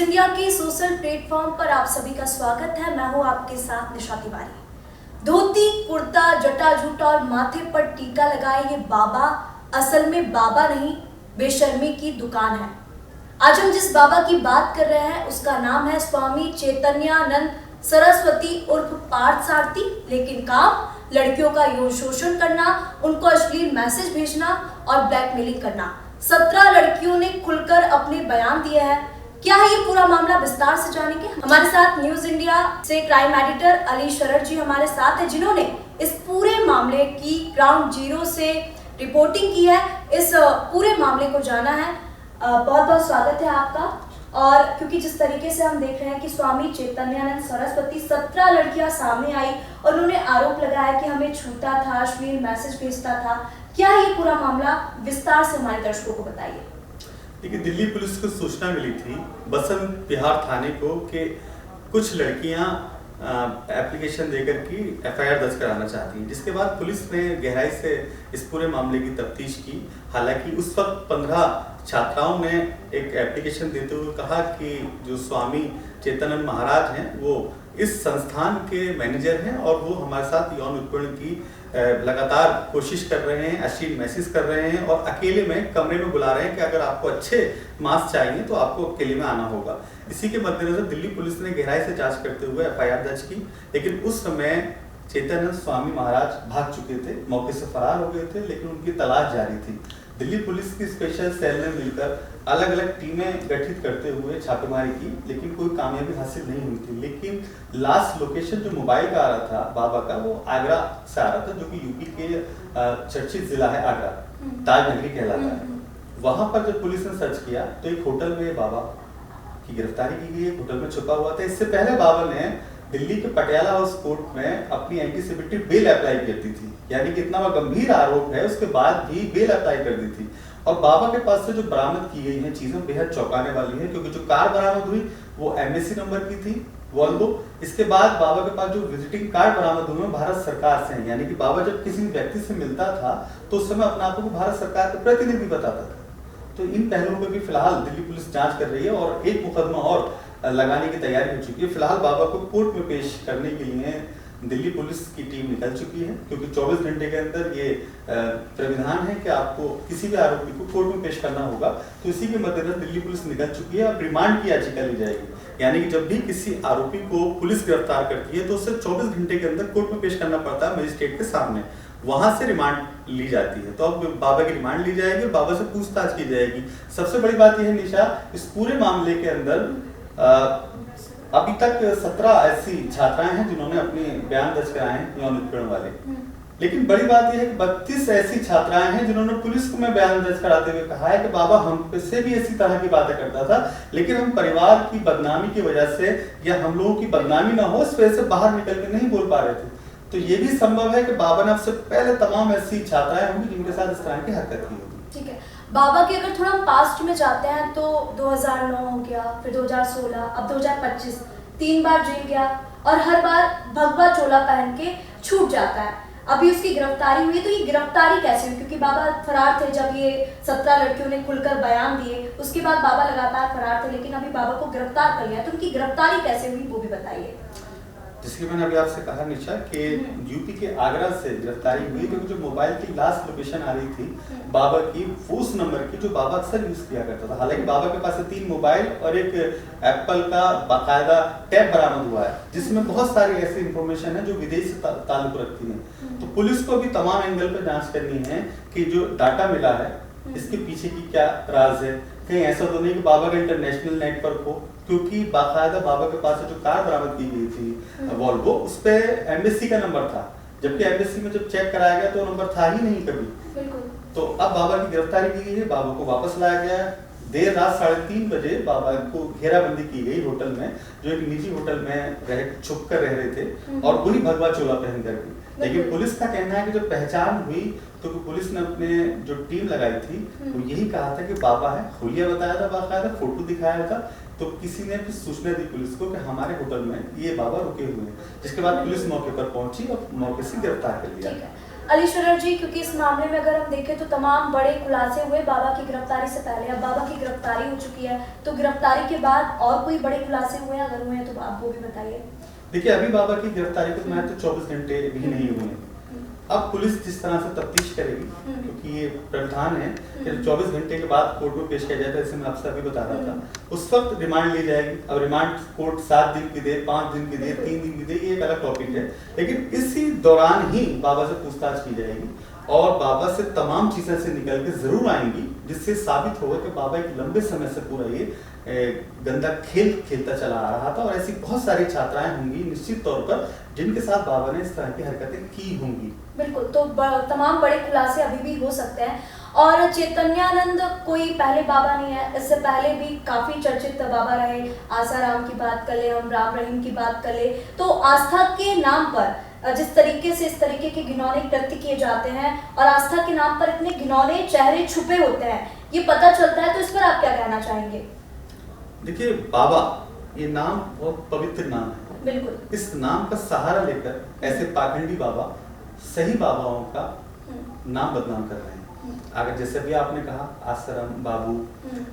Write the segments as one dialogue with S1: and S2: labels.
S1: India के social platform पर आप सभी का स्वागत है। मैं हूं आपके साथ निशा तिवारी। धोती, कुर्ता, जटा झूठा और माथे पर टीका लगाए ये बाबा असल में बाबा नहीं, बेशर्मी की दुकान है। आज हम जिस बाबा की बात कर रहे हैं उसका नाम है स्वामी चैतन्यानंद सरस्वती उर्फ पार्थसारथी। लेकिन काम लड़कियों का यौन शोषण करना, उनको अश्लील मैसेज भेजना और ब्लैकमेलिंग करना। 17 लड़कियों ने खुलकर अपने बयान दिए हैं। क्या है ये पूरा मामला, विस्तार से जानेंगे। हमारे साथ न्यूज इंडिया से क्राइम एडिटर अली शरर जी हमारे साथ है, जिन्होंने इस पूरे मामले की ग्राउंड जीरो से रिपोर्टिंग की है, इस पूरे मामले को जाना है। बहुत बहुत स्वागत है आपका। और क्योंकि जिस तरीके से हम देख रहे हैं कि स्वामी चैतन्यानंद सरस्वती 17 लड़कियां सामने आई और उन्होंने आरोप लगाया कि हमें छूता था, अश्लील मैसेज भेजता था। क्या है ये पूरा मामला, विस्तार से हमारे दर्शकों को बताइए।
S2: देखिए, दिल्ली पुलिस को सूचना मिली थी बसंत विहार थाने को कि कुछ लड़कियां एप्लीकेशन देकर की एफआईआर दर्ज कराना चाहती हैं, जिसके बाद पुलिस ने गहराई से इस पूरे मामले की तफ्तीश की। हालांकि उस वक्त 15 छात्राओं ने एक एप्लीकेशन देते हुए कहा कि जो स्वामी चैतन्यानंद महाराज हैं वो इस संस्थान के मैनेजर हैं और वो हमारे साथ यौन उत्पीड़न की लगातार कोशिश कर रहे हैं, अश्लील मैसेज कर रहे हैं और अकेले में कमरे में बुला रहे हैं कि अगर आपको अच्छे मार्क्स चाहिए तो आपको अकेले में आना होगा। इसी के मद्देनजर दिल्ली पुलिस ने गहराई से जांच करते हुए एफआईआर दर्ज की। लेकिन उस समय चैतन्यानंद स्वामी महाराज भाग चुके थे, मौके से फरार हो गए थे, लेकिन उनकी तलाश जारी थी। दिल्ली पुलिस की स्पेशल सेल ने मिलकर अलग अलग टीमें गठित करते हुए छापेमारी की, लेकिन कोई कामयाबी हासिल नहीं हुई थी। लेकिन लास्ट लोकेशन जो मोबाइल का आ रहा था बाबा का, वो आगरा से आ रहा था, जो कि यूपी के चर्चित जिला है आगरा, ताजनगरी कहलाता है। वहां पर जब पुलिस ने सर्च किया तो एक होटल में बाबा की गिरफ्तारी की गई। होटल में छुपा हुआ था। इससे पहले बाबा ने दिल्ली के पटियाला हाउस कोर्ट में अपनी एंटीसिपेटरी बेल अप्लाई कर दी थी, यानी कि इतना गंभीर आरोप है उसके बाद भी बेल अप्लाई कर दी थी। और बाबा के पास से जो बरामद की गई हैं चीजें बेहद चौंकाने वाली है, क्योंकि जो कार बरामद हुई वो एमएससी नंबर की थी, वॉल्वो। इसके बाद बाबा के पास जो विजिटिंग कार्ड बरामद हुए भारत सरकार से हैं, यानी कि बाबा जब किसी व्यक्ति से मिलता था तो उस समय अपने आप को भारत सरकार के प्रतिनिधि बताता था। तो इन पहलुओं पर भी फिलहाल दिल्ली पुलिस जांच कर रही है और एक मुकदमा और लगाने की तैयारी हो चुकी है। फिलहाल बाबा को कोर्ट में पेश करने के लिए दिल्ली पुलिस की टीम निकल चुकी है, क्योंकि 24 घंटे के अंदर ये प्राविधान है कि आपको किसी भी आरोपी को कोर्ट में पेश करना होगा। तो इसी के मद्देनजर दिल्ली पुलिस निकल चुकी है। अब रिमांड की याचिका ली जाएगी, यानी कि जब भी किसी आरोपी को पुलिस गिरफ्तार करती है तो उसे 24 घंटे के अंदर कोर्ट में पेश करना पड़ता है मजिस्ट्रेट के सामने। वहां से रिमांड ली जाती है। तो अब बाबा की रिमांड ली जाएगी और बाबा से पूछताछ की जाएगी। सबसे बड़ी बात यह है निशा, इस पूरे मामले के अंदर अभी तक 17 ऐसी छात्राएं हैं जिन्होंने अपने बयान दर्ज कराए हैं यौन उत्पीड़न वाले। लेकिन बड़ी बात यह है कि 32 ऐसी छात्राएं हैं जिन्होंने पुलिस को में बयान दर्ज कराते हुए कहा है कि बाबा हम से भी इसी तरह की बातें करता था, लेकिन हम परिवार की बदनामी की वजह से या हम लोगों की बदनामी ना हो इस वजह से बाहर निकल के नहीं बोल पा रहे थे। तो ये भी संभव है कि बाबा ने सबसे पहले तमाम ऐसी छात्राएं होंगी जिनके साथ इस तरह की हरकत की होगी।
S1: ठीक है, बाबा के अगर थोड़ा पास्ट में जाते हैं तो 2009 हो गया, फिर 2016, अब 2025, 3 बार जेल गया और हर बार भगवा चोला पहन के छूट जाता है। अभी उसकी गिरफ्तारी हुई, तो ये गिरफ्तारी कैसे हुई? क्योंकि बाबा फरार थे जब ये 17 लड़कियों ने खुलकर बयान दिए, उसके बाद बाबा लगातार फरार थे, लेकिन अभी बाबा को गिरफ्तार कर लिया, तो उनकी गिरफ्तारी कैसे हुई वो भी बताइए।
S2: जैसे कि मैंने अभी आपसे कहा निशा कि यूपी के आगरा से गिरफ्तारी हुई, क्योंकि जो मोबाइल की लास्ट लोकेशन आ रही थी बाबा की वो उस नंबर की जो बाबा अक्सर यूज किया करता था। हालांकि बाबा के पास 3 मोबाइल और एक एप्पल का बाकायदा टैब बरामद हुआ है, जिसमें बहुत सारी ऐसी इंफॉर्मेशन है जो विदेश से ताल्लुक रखती है। तो पुलिस को भी तमाम एंगल पर जांच करनी है कि जो डाटा मिला है इसके पीछे की क्या राज है। कहीं ऐसा तो नहीं कि बाबा का इंटरनेशनल नेटवर्क हो, क्योंकि बाकायदा बाबा के पास जो कार बरामद की गई थी वॉल्वो, उस पे एम्बेसी का नंबर था, जबकि एम्बेसी में जब चेक कराया गया तो नंबर था ही नहीं कभी। तो अब बाबा की गिरफ्तारी की गई है, बाबा को वापस लाया गया है। देर रात 3:30 बजे बाबा को घेराबंदी की गई होटल में, जो एक निजी होटल में छुप कर रह रहे थे और वही भगवा चोला पहन कर भी। लेकिन पुलिस का कहना है कि जब पहचान हुई तो पुलिस ने अपने जो टीम लगाई थी वो यही कहा था कि बाबा है, हुलिया बताया था, बाकायदा फोटो दिखाया था। तो किसी ने फिर सूचना दी पुलिस को कि हमारे होटल में ये बाबा रुके हुए हैं, जिसके बाद पुलिस मौके पर पहुंची और मौके से गिरफ्तार कर लिया।
S1: अली शरर जी, क्योंकि इस मामले में अगर हम देखें तो तमाम बड़े खुलासे हुए बाबा की गिरफ्तारी से पहले। अब बाबा की गिरफ्तारी हो चुकी है, तो गिरफ्तारी के बाद और कोई बड़े खुलासे हुए हैं? अगर हुए हैं तो आप वो भी बताइए।
S2: देखिए, अभी बाबा की गिरफ्तारी को मैं तो 24 घंटे भी नहीं हुए। अब पुलिस जिस तरह से तफ्तीश करेगी, क्योंकि ये प्रावधान है कि 24 घंटे के बाद कोर्ट में पेश किया जाता है, जैसे मैं आपसे अभी बता रहा था, उस वक्त रिमांड ली जाएगी। अब रिमांड कोर्ट 7 दिन की दे, 5 दिन की दे, 3 दिन की दे, ये एक अलग टॉपिक है। लेकिन इसी दौरान ही बाबा से पूछताछ की जाएगी और बाबा से तमाम चीजें से निकल के जरूर आएंगी, जिससे साबित होगा कि बाबा एक लंबे समय से पूरा ये गंदा खेल खेलता चला आ रहा था और ऐसी बहुत सारी छात्राएं होंगी निश्चित तौर पर जिनके साथ बाबा ने इस तरह की हरकतें की होंगी।
S1: बिल्कुल, तो तमाम बड़े खुलासे अभी भी हो सकते हैं। और चैतन्यानंद कोई पहले बाबा नहीं है, इससे पहले भी काफी चर्चित बाबा रहे। आसाराम की बात कर ले, हम राम रहीम की बात कर ले, तो आस्था के नाम पर जिस तरीके से इस तरीके के घिनौने कृत्य किए जाते हैं और आस्था के नाम पर इतने घिनौने चेहरे छुपे होते हैं, ये पता चलता है, तो इस पर आप क्या कहना चाहेंगे?
S2: देखिए, बाबा ये नाम बहुत पवित्र नाम है।
S1: बिल्कुल।
S2: इस नाम का सहारा लेकर ऐसे पाखंडी बाबा सही बाबाओं का नाम बदनाम कर रहे हैं। अगर जैसे भी आपने कहा आसाराम बाबू,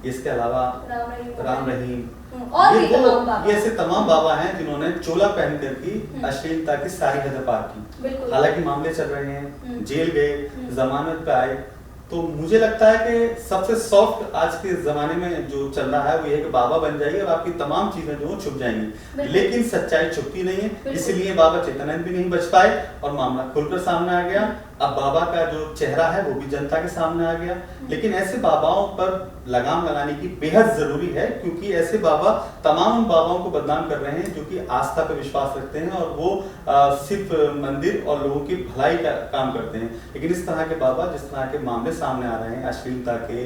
S2: इसके अलावा राम रहीम
S1: और भी तमाम बाबा,
S2: ये ऐसे तमाम बाबा हैं जिन्होंने चोला पहन कर की अश्लीलता की सारी हद पार की। हालांकि मामले चल रहे हैं, जेल गए, जमानत पे आए, तो मुझे लगता है कि सबसे सॉफ्ट आज के जमाने में जो चल रहा है वो ये है कि बाबा बन जाइए और आपकी तमाम चीजें जो छुप जाएंगी। लेकिन सच्चाई छुपती नहीं है, इसीलिए बाबा चैतन्यानंद भी नहीं बच पाए और मामला खुलकर सामने आ गया। अब बाबा का जो चेहरा है वो भी जनता के सामने आ गया। लेकिन ऐसे बाबाओं पर लगाम लगाने की बेहद जरूरी है, क्योंकि ऐसे बाबा तमाम उन बाबाओं को बदनाम कर रहे हैं जो कि आस्था पर विश्वास रखते हैं और वो सिर्फ मंदिर और लोगों की भलाई का काम करते हैं। लेकिन इस तरह के बाबा, जिस तरह के मामले सामने आ रहे हैं अश्लीलता के,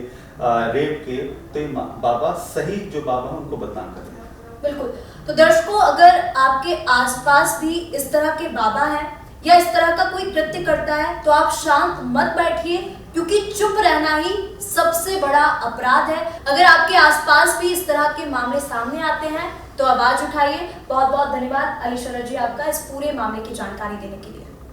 S2: रेप के, तो ये बाबा सही जो बाबा है उनको बदनाम कर रहे हैं।
S1: बिल्कुल। तो दर्शकों, अगर आपके आसपास भी इस तरह के बाबा हैं या इस तरह का कोई कृत्य करता है, तो आप शांत मत बैठिए, क्योंकि चुप रहना ही सबसे बड़ा अपराध है। अगर आपके आसपास भी इस तरह के मामले सामने आते हैं तो आवाज उठाइए। बहुत बहुत धन्यवाद अली शरर जी आपका इस पूरे मामले की जानकारी देने के लिए।